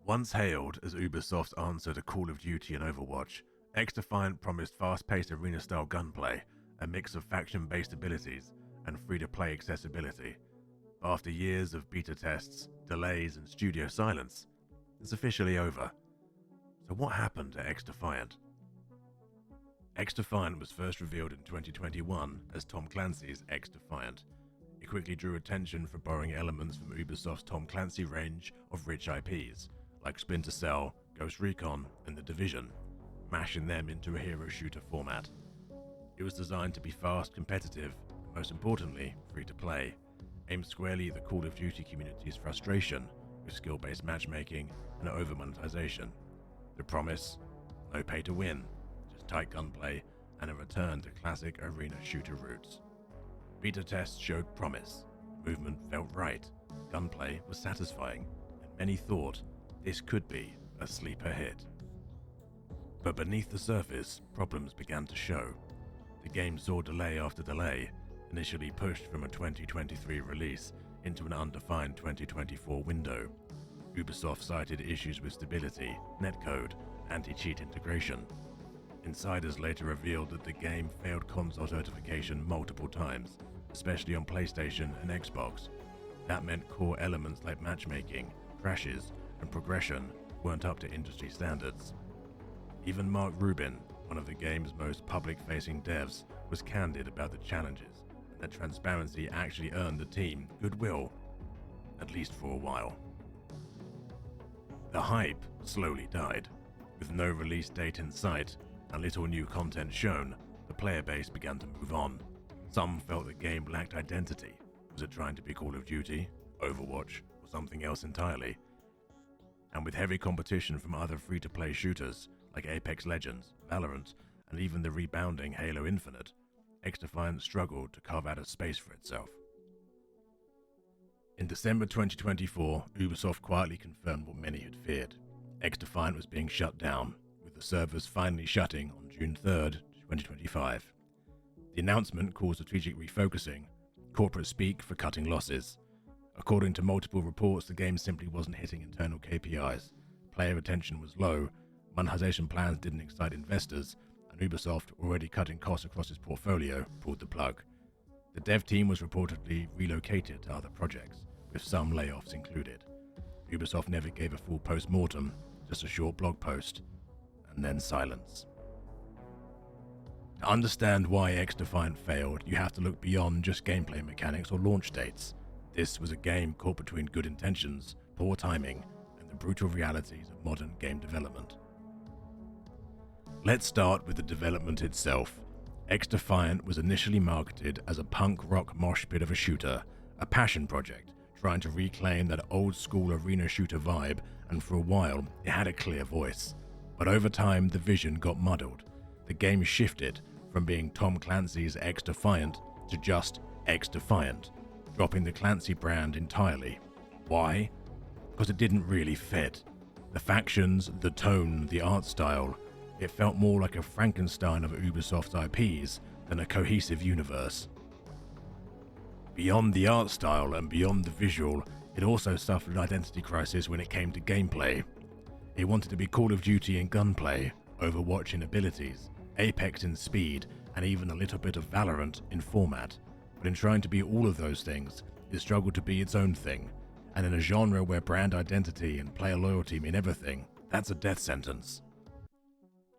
Once hailed as Ubisoft's answer to Call of Duty and Overwatch, Xdefiant promised fast-paced arena-style gunplay, a mix of faction-based abilities, and free-to-play accessibility. But after years of beta tests, delays, and studio silence, it's officially over. So what happened to Xdefiant? Xdefiant was first revealed in 2021 as Tom Clancy's Xdefiant. It quickly drew attention for borrowing elements from Ubisoft's Tom Clancy range of rich IPs, like Splinter Cell, Ghost Recon, and The Division, mashing them into a hero shooter format. It was designed to be fast, competitive, and most importantly, free to play, aimed squarely at the Call of Duty community's frustration with skill-based matchmaking and over-monetization. The promise? No pay to win, just tight gunplay and a return to classic arena shooter roots. Beta tests showed promise, movement felt right, gunplay was satisfying, and many thought this could be a sleeper hit. But beneath the surface, problems began to show. The game saw delay after delay, initially pushed from a 2023 release into an undefined 2024 window. Ubisoft cited issues with stability, netcode, anti-cheat integration. Insiders later revealed that the game failed console certification multiple times, especially on PlayStation and Xbox. That meant core elements like matchmaking, crashes, and progression weren't up to industry standards. Even Mark Rubin, one of the game's most public-facing devs, was candid about the challenges, and that transparency actually earned the team goodwill, at least for a while. The hype slowly died. With no release date in sight and little new content shown, the player base began to move on. Some felt the game lacked identity. Was it trying to be Call of Duty, Overwatch, or something else entirely? And with heavy competition from other free-to-play shooters like Apex Legends, Valorant, and even the rebounding Halo Infinite, Xdefiant struggled to carve out a space for itself. In December 2024, Ubisoft quietly confirmed what many had feared. Xdefiant was being shut down, with the servers finally shutting on June 3rd, 2025. The announcement caused strategic refocusing, corporate speak for cutting losses. According to multiple reports, the game simply wasn't hitting internal KPIs, player retention was low, monetization plans didn't excite investors, and Ubisoft, already cutting costs across its portfolio, pulled the plug. The dev team was reportedly relocated to other projects, with some layoffs included. Ubisoft never gave a full post-mortem, just a short blog post, and then silence. To understand why Xdefiant failed, you have to look beyond just gameplay mechanics or launch dates. This was a game caught between good intentions, poor timing, and the brutal realities of modern game development. Let's start with the development itself. Xdefiant was initially marketed as a punk rock mosh pit of a shooter, a passion project, trying to reclaim that old school arena shooter vibe, and for a while it had a clear voice. But over time the vision got muddled. The game shifted from being Tom Clancy's Xdefiant to just Xdefiant, dropping the Clancy brand entirely. Why? Because it didn't really fit. The factions, the tone, the art style, it felt more like a Frankenstein of Ubisoft's IPs than a cohesive universe. Beyond the art style and beyond the visual, it also suffered an identity crisis when it came to gameplay. It wanted to be Call of Duty in gunplay, Overwatch in abilities, Apex in speed, and even a little bit of Valorant in format. But in trying to be all of those things, it struggled to be its own thing. And in a genre where brand identity and player loyalty mean everything, that's a death sentence.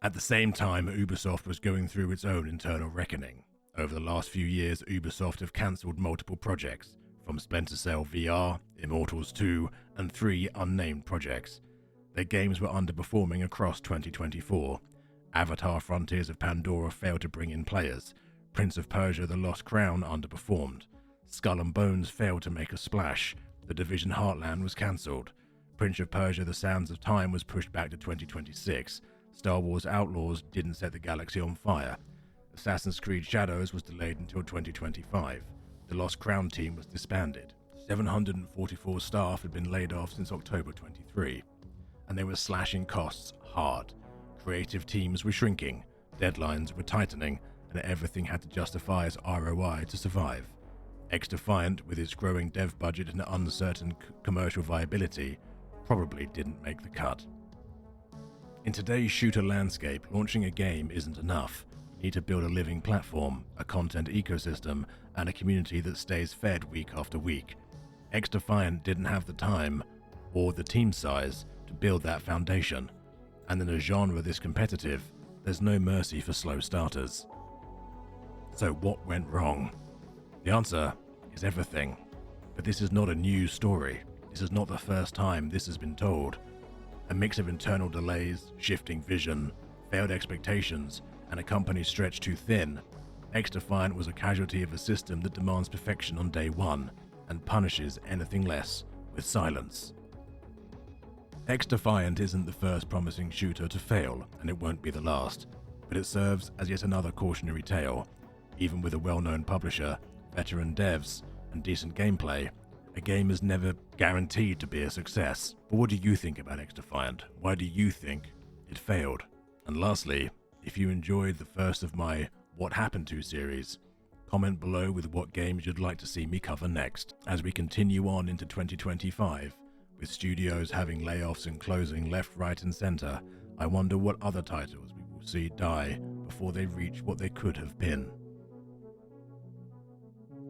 At the same time, Ubisoft was going through its own internal reckoning. Over the last few years, Ubisoft have cancelled multiple projects, from Splinter Cell VR, Immortals 2, and 3 unnamed projects. Their games were underperforming across 2024. Avatar: Frontiers of Pandora failed to bring in players. Prince of Persia: The Lost Crown underperformed. Skull and Bones failed to make a splash. The Division Heartland was cancelled. Prince of Persia: The Sands of Time was pushed back to 2026. Star Wars Outlaws didn't set the galaxy on fire. Assassin's Creed Shadows was delayed until 2025. The Lost Crown team was disbanded. 744 staff had been laid off since October 23, and they were slashing costs hard. Creative teams were shrinking, deadlines were tightening, and everything had to justify its ROI to survive. Xdefiant, with its growing dev budget and uncertain commercial viability, probably didn't make the cut. In today's shooter landscape, launching a game isn't enough. You need to build a living platform, a content ecosystem, and a community that stays fed week after week. Xdefiant didn't have the time or the team size to build that foundation, and in a genre this competitive, there's no mercy for slow starters. So what went wrong? The answer is everything. But this is not a new story. This is not the first time this has been told. A mix of internal delays, shifting vision, failed expectations, and a company stretched too thin, Xdefiant was a casualty of a system that demands perfection on day one and punishes anything less with silence. Xdefiant isn't the first promising shooter to fail, and it won't be the last, but it serves as yet another cautionary tale. Even with a well-known publisher, veteran devs, and decent gameplay, a game is never guaranteed to be a success. But what do you think about Xdefiant? Why do you think it failed? And lastly, if you enjoyed the first of my What Happened To series, comment below with what games you'd like to see me cover next. As we continue on into 2025, with studios having layoffs and closing left, right and centre, I wonder what other titles we will see die before they reach what they could have been.